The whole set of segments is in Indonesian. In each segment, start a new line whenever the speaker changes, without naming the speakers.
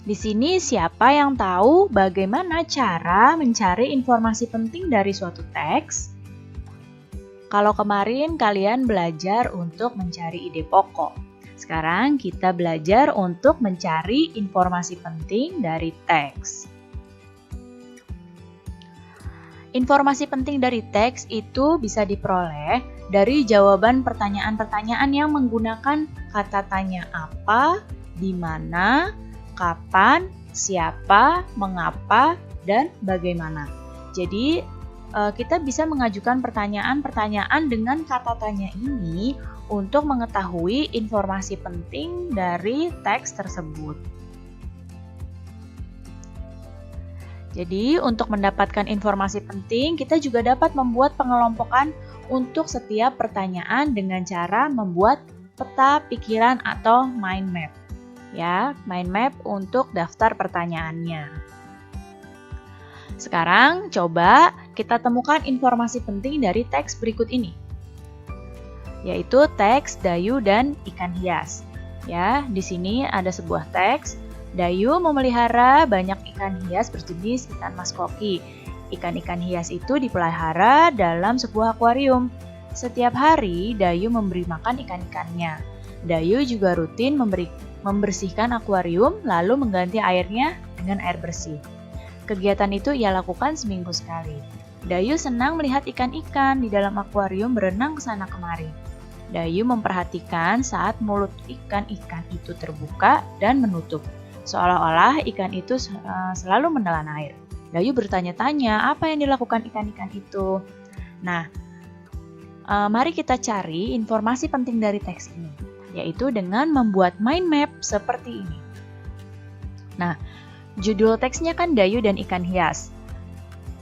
Di sini siapa yang tahu bagaimana cara mencari informasi penting dari suatu teks? Kalau kemarin kalian belajar untuk mencari ide pokok, sekarang kita belajar untuk mencari informasi penting dari teks. Informasi penting dari teks itu bisa diperoleh dari jawaban pertanyaan-pertanyaan yang menggunakan kata tanya apa, di mana, kapan, siapa, mengapa, dan bagaimana. Jadi, kita bisa mengajukan pertanyaan-pertanyaan dengan kata tanya ini untuk mengetahui informasi penting dari teks tersebut. Jadi, untuk mendapatkan informasi penting, kita juga dapat membuat pengelompokan untuk setiap pertanyaan dengan cara membuat peta pikiran atau mind map. Ya, mind map untuk daftar pertanyaannya. Sekarang coba kita temukan informasi penting dari teks berikut ini, yaitu teks Dayu dan ikan hias. Ya, di sini ada sebuah teks. Dayu memelihara banyak ikan hias berjenis ikan mas koki. Ikan-ikan hias itu dipelihara dalam sebuah akuarium. Setiap hari Dayu memberi makan ikan-ikannya. Dayu juga rutin membersihkan akuarium lalu mengganti airnya dengan air bersih. Kegiatan itu ia lakukan seminggu sekali. Dayu senang melihat ikan-ikan di dalam akuarium berenang ke sana kemari. Dayu memperhatikan saat mulut ikan-ikan itu terbuka dan menutup, seolah-olah ikan itu selalu menelan air. Dayu bertanya-tanya apa yang dilakukan ikan-ikan itu. Nah, mari kita cari informasi penting dari teks ini, yaitu dengan membuat mind map seperti ini. Nah, judul teksnya kan Dayu dan ikan hias.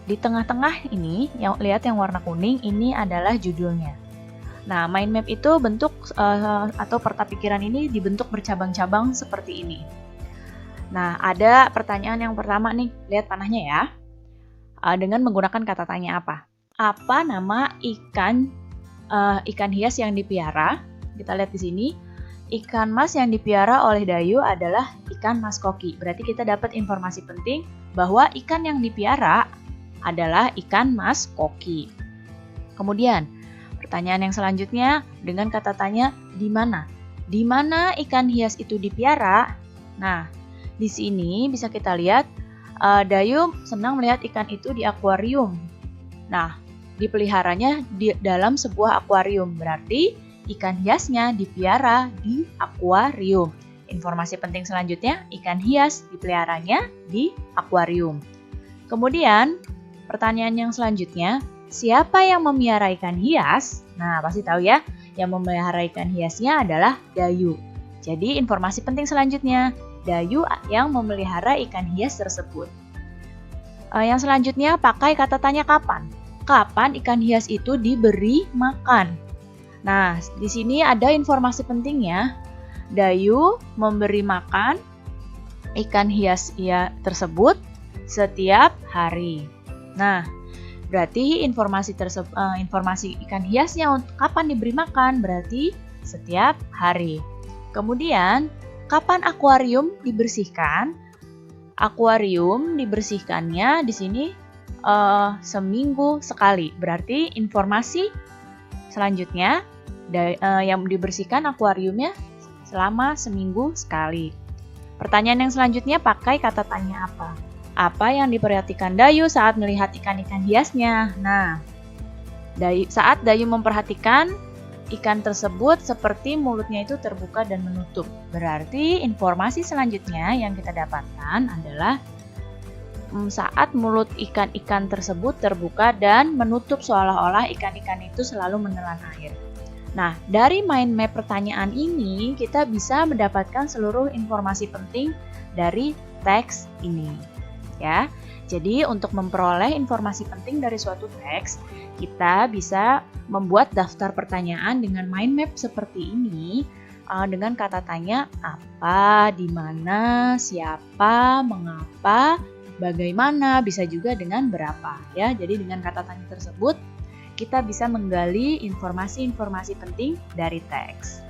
Di tengah-tengah ini, lihat yang warna kuning, ini adalah judulnya. Nah, mind map itu bentuk atau peta pikiran ini dibentuk bercabang-cabang seperti ini. Nah, ada pertanyaan yang pertama nih, lihat panahnya ya. Dengan menggunakan kata tanya apa? Apa nama ikan hias yang dipiara? Kita lihat di sini. Ikan mas yang dipiara oleh Dayu adalah ikan mas koki. Berarti kita dapat informasi penting bahwa ikan yang dipiara adalah ikan mas koki. Kemudian, pertanyaan yang selanjutnya dengan kata tanya di mana? Di mana ikan hias itu dipiara? Nah, di sini bisa kita lihat Dayu senang melihat ikan itu di akuarium. Nah, dipeliharanya di dalam sebuah akuarium. Berarti ikan hiasnya dipiara di akuarium. Informasi penting selanjutnya, ikan hias dipeliharanya di akuarium. Kemudian, pertanyaan yang selanjutnya, siapa yang memelihara ikan hias? Nah, pasti tahu ya, yang memelihara ikan hiasnya adalah Dayu. Jadi, informasi penting selanjutnya, Dayu yang memelihara ikan hias tersebut. Yang selanjutnya, pakai kata tanya kapan. Kapan ikan hias itu diberi makan? Nah, di sini ada informasi pentingnya. Dayu memberi makan ikan hias tersebut setiap hari. Nah, berarti informasi ikan hiasnya kapan diberi makan berarti setiap hari. Kemudian, kapan akuarium dibersihkan? Akuarium dibersihkannya di sini seminggu sekali. Berarti informasi selanjutnya yang dibersihkan akuariumnya selama seminggu sekali. Pertanyaan yang selanjutnya pakai kata tanya apa? Apa yang diperhatikan Dayu saat melihat ikan-ikan hiasnya? Nah, saat Dayu memperhatikan ikan tersebut seperti mulutnya itu terbuka dan menutup. Berarti informasi selanjutnya yang kita dapatkan adalah saat mulut ikan-ikan tersebut terbuka dan menutup seolah-olah ikan-ikan itu selalu menelan air. Nah, dari mind map pertanyaan ini kita bisa mendapatkan seluruh informasi penting dari teks ini. Ya. Jadi, untuk memperoleh informasi penting dari suatu teks, kita bisa membuat daftar pertanyaan dengan mind map seperti ini dengan kata tanya apa, di mana, siapa, mengapa, bagaimana, bisa juga dengan berapa ya. Jadi dengan kata tanya tersebut kita bisa menggali informasi-informasi penting dari teks.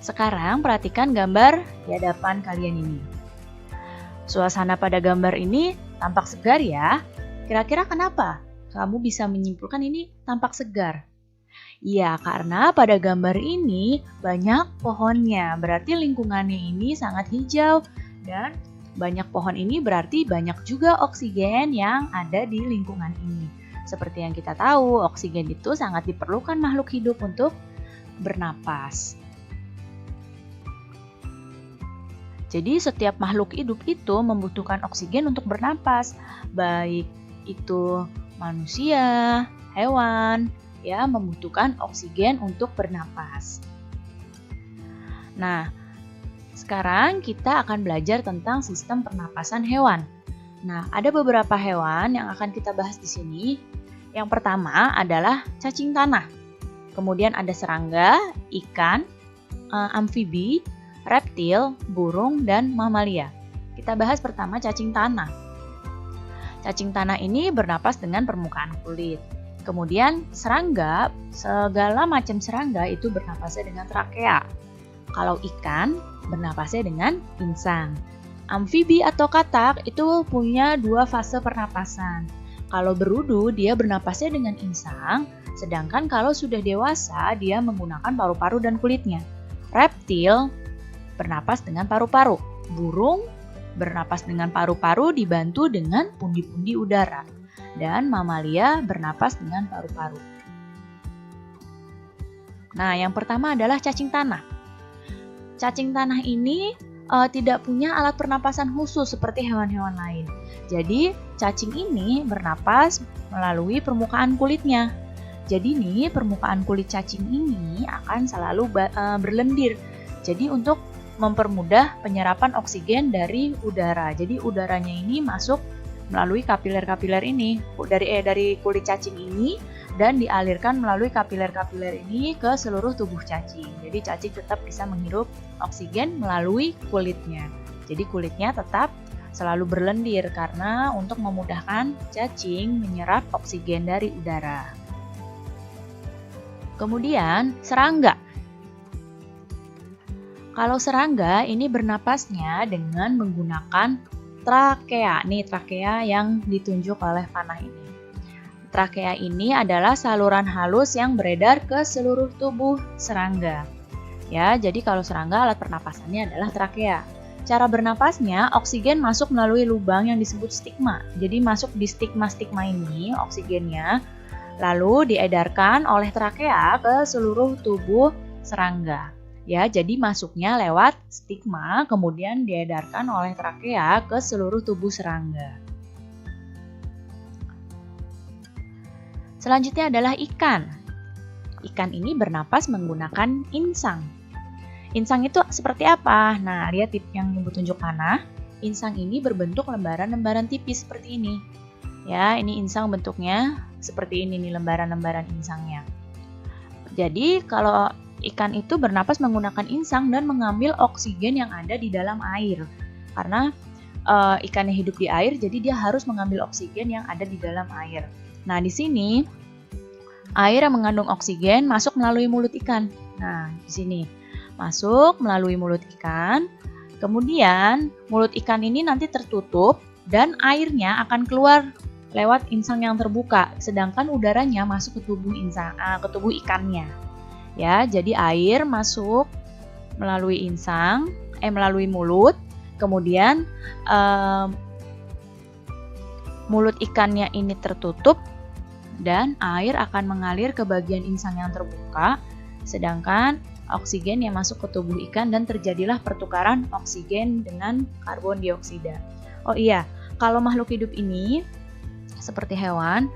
Sekarang perhatikan gambar di hadapan kalian ini. Suasana pada gambar ini tampak segar ya. Kira-kira kenapa kamu bisa menyimpulkan ini tampak segar? Ya, karena pada gambar ini banyak pohonnya. Berarti lingkungannya ini sangat hijau dan banyak pohon ini berarti banyak juga oksigen yang ada di lingkungan ini. Seperti yang kita tahu, oksigen itu sangat diperlukan makhluk hidup untuk bernapas. Jadi setiap makhluk hidup itu membutuhkan oksigen untuk bernapas, baik itu manusia, hewan, ya membutuhkan oksigen untuk bernapas. Nah, sekarang kita akan belajar tentang sistem pernapasan hewan. Nah, ada beberapa hewan yang akan kita bahas di sini. Yang pertama adalah cacing tanah. Kemudian ada serangga, ikan, amfibi, reptil, burung, dan mamalia. Kita bahas pertama cacing tanah. Cacing tanah ini bernapas dengan permukaan kulit. Kemudian serangga, segala macam serangga itu bernapasnya dengan trakea. Kalau ikan, bernapasnya dengan insang. Amfibi atau katak itu punya dua fase pernapasan. Kalau berudu, dia bernapasnya dengan insang, sedangkan kalau sudah dewasa, dia menggunakan paru-paru dan kulitnya. Reptil bernapas dengan paru-paru. Burung bernapas dengan paru-paru dibantu dengan pundi-pundi udara. Dan mamalia bernapas dengan paru-paru. Nah, yang pertama adalah cacing tanah. Cacing tanah ini tidak punya alat pernapasan khusus seperti hewan-hewan lain. Jadi, cacing ini bernapas melalui permukaan kulitnya. Jadi nih, permukaan kulit cacing ini akan selalu berlendir. Jadi untuk mempermudah penyerapan oksigen dari udara. Jadi udaranya ini masuk melalui kapiler-kapiler ini dari kulit cacing ini dan dialirkan melalui kapiler-kapiler ini ke seluruh tubuh cacing. Jadi cacing tetap bisa menghirup oksigen melalui kulitnya. Jadi kulitnya tetap selalu berlendir karena untuk memudahkan cacing menyerap oksigen dari udara. Kemudian serangga. Kalau serangga ini bernapasnya dengan menggunakan trakea. Nih trakea yang ditunjuk oleh panah ini. Trakea ini adalah saluran halus yang beredar ke seluruh tubuh serangga. Ya, jadi kalau serangga alat pernapasannya adalah trakea. Cara bernapasnya, oksigen masuk melalui lubang yang disebut stigma. Jadi masuk di stigma-stigma ini oksigennya, lalu diedarkan oleh trakea ke seluruh tubuh serangga. Ya, jadi masuknya lewat stigma, kemudian diedarkan oleh trakea ke seluruh tubuh serangga. Selanjutnya adalah ikan. Ikan ini bernapas menggunakan insang. Insang itu seperti apa? Nah, lihat tip yang ibu tunjuk panah. Insang ini berbentuk lembaran-lembaran tipis seperti ini. Ya, ini insang bentuknya seperti ini nih lembaran-lembaran insangnya. Jadi, kalau ikan itu bernapas menggunakan insang dan mengambil oksigen yang ada di dalam air. Karena ikannya hidup di air, jadi dia harus mengambil oksigen yang ada di dalam air. Nah, di sini air yang mengandung oksigen masuk melalui mulut ikan. Nah, di sini masuk melalui mulut ikan. Kemudian mulut ikan ini nanti tertutup dan airnya akan keluar lewat insang yang terbuka, sedangkan udaranya masuk ke tubuh ikannya. Ya, jadi air masuk melalui melalui mulut, kemudian mulut ikannya ini tertutup dan air akan mengalir ke bagian insang yang terbuka, sedangkan oksigen yang masuk ke tubuh ikan dan terjadilah pertukaran oksigen dengan karbon dioksida. Oh iya, kalau makhluk hidup ini seperti hewan,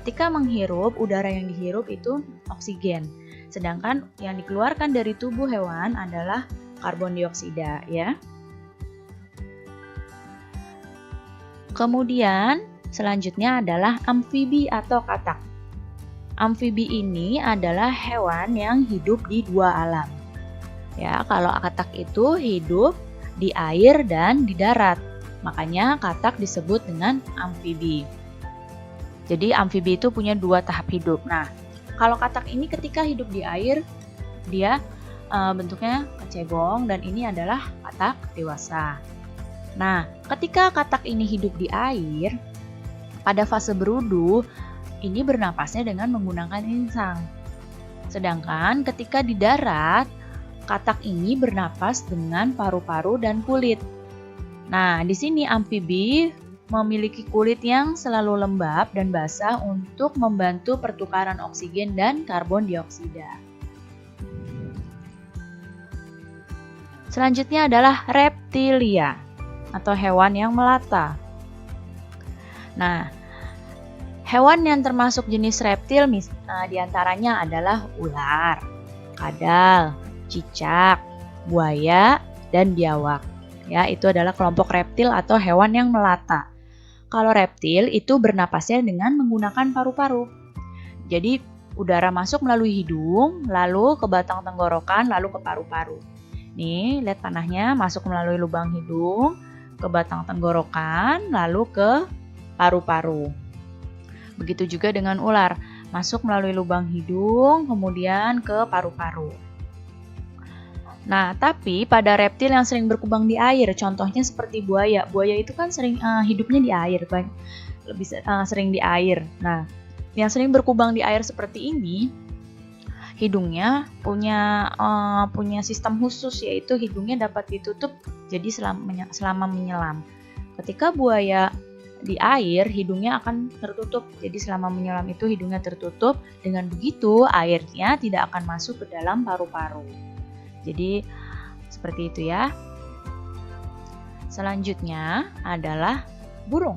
ketika menghirup, udara yang dihirup itu oksigen. Sedangkan yang dikeluarkan dari tubuh hewan adalah karbon dioksida, ya. Kemudian selanjutnya adalah amfibi atau katak. Amfibi ini adalah hewan yang hidup di dua alam. Ya, kalau katak itu hidup di air dan di darat. Makanya katak disebut dengan amfibi. Jadi amfibi itu punya dua tahap hidup. Nah, kalau katak ini ketika hidup di air, dia bentuknya kecebong dan ini adalah katak dewasa. Nah, ketika katak ini hidup di air, pada fase berudu, ini bernapasnya dengan menggunakan insang. Sedangkan ketika di darat, katak ini bernapas dengan paru-paru dan kulit. Nah, di sini amfibi memiliki kulit yang selalu lembab dan basah untuk membantu pertukaran oksigen dan karbon dioksida. Selanjutnya adalah reptilia atau hewan yang melata. Nah, hewan yang termasuk jenis reptil diantaranya adalah ular, kadal, cicak, buaya, dan biawak. Ya, itu adalah kelompok reptil atau hewan yang melata. Kalau reptil itu bernapasnya dengan menggunakan paru-paru. Jadi udara masuk melalui hidung, lalu ke batang tenggorokan, lalu ke paru-paru. Nih, lihat panahnya masuk melalui lubang hidung, ke batang tenggorokan, lalu ke paru-paru. Begitu juga dengan ular, masuk melalui lubang hidung, kemudian ke paru-paru. Nah, tapi pada reptil yang sering berkembang di air, contohnya seperti buaya. Buaya itu kan sering hidupnya di air, lebih sering di air. Nah, yang sering berkembang di air seperti ini, hidungnya punya sistem khusus, yaitu hidungnya dapat ditutup jadi selama menyelam. Ketika buaya di air, hidungnya akan tertutup. Jadi selama menyelam itu hidungnya tertutup. Dengan begitu, airnya tidak akan masuk ke dalam paru-paru. Jadi seperti itu ya. Selanjutnya adalah burung.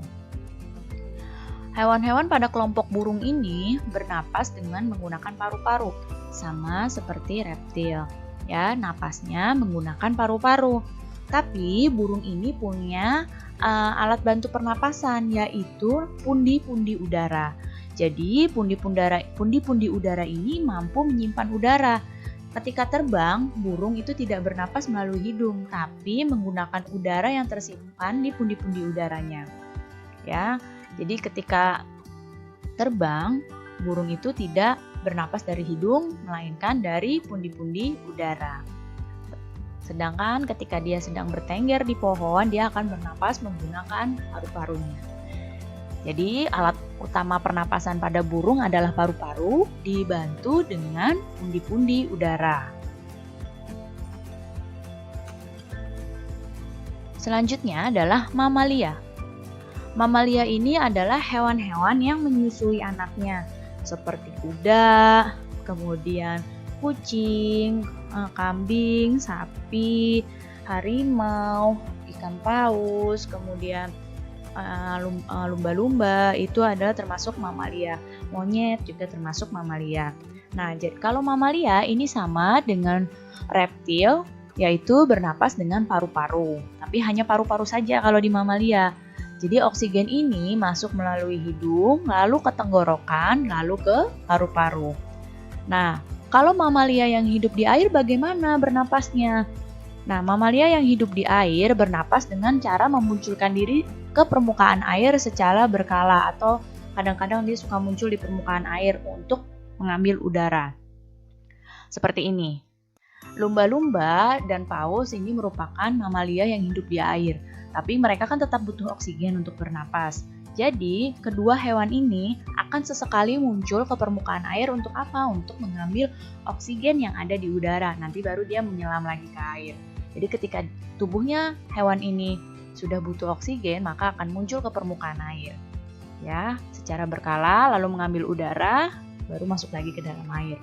Hewan-hewan pada kelompok burung ini bernapas dengan menggunakan paru-paru, sama seperti reptil. Ya, napasnya menggunakan paru-paru. Tapi burung ini punya alat bantu pernapasan, yaitu pundi-pundi udara. Jadi pundi-pundi udara ini mampu menyimpan udara. Ketika terbang, burung itu tidak bernapas melalui hidung, tapi menggunakan udara yang tersimpan di pundi-pundi udaranya. Ya, jadi ketika terbang, burung itu tidak bernapas dari hidung, melainkan dari pundi-pundi udara. Sedangkan ketika dia sedang bertengger di pohon, dia akan bernapas menggunakan paru-parunya. Jadi alat utama pernapasan pada burung adalah paru-paru dibantu dengan pundi-pundi udara. Selanjutnya adalah mamalia. Mamalia ini adalah hewan-hewan yang menyusui anaknya, seperti kuda, kemudian kucing, kambing, sapi, harimau, ikan paus, kemudian lumba-lumba, itu adalah termasuk mamalia. Monyet juga termasuk mamalia. Nah, jadi kalau mamalia ini sama dengan reptil, yaitu bernapas dengan paru-paru. Tapi hanya paru-paru saja kalau di mamalia. Jadi oksigen ini masuk melalui hidung, lalu ke tenggorokan, lalu ke paru-paru. Nah, kalau mamalia yang hidup di air bagaimana bernapasnya? Nah, mamalia yang hidup di air bernapas dengan cara memunculkan diri ke permukaan air secara berkala, atau kadang-kadang dia suka muncul di permukaan air untuk mengambil udara. Seperti ini. Lumba-lumba dan paus ini merupakan mamalia yang hidup di air, tapi mereka kan tetap butuh oksigen untuk bernapas. Jadi, kedua hewan ini akan sesekali muncul ke permukaan air untuk apa? Untuk mengambil oksigen yang ada di udara. Nanti baru dia menyelam lagi ke air. Jadi ketika tubuhnya hewan ini sudah butuh oksigen, maka akan muncul ke permukaan air. Ya, secara berkala lalu mengambil udara, baru masuk lagi ke dalam air.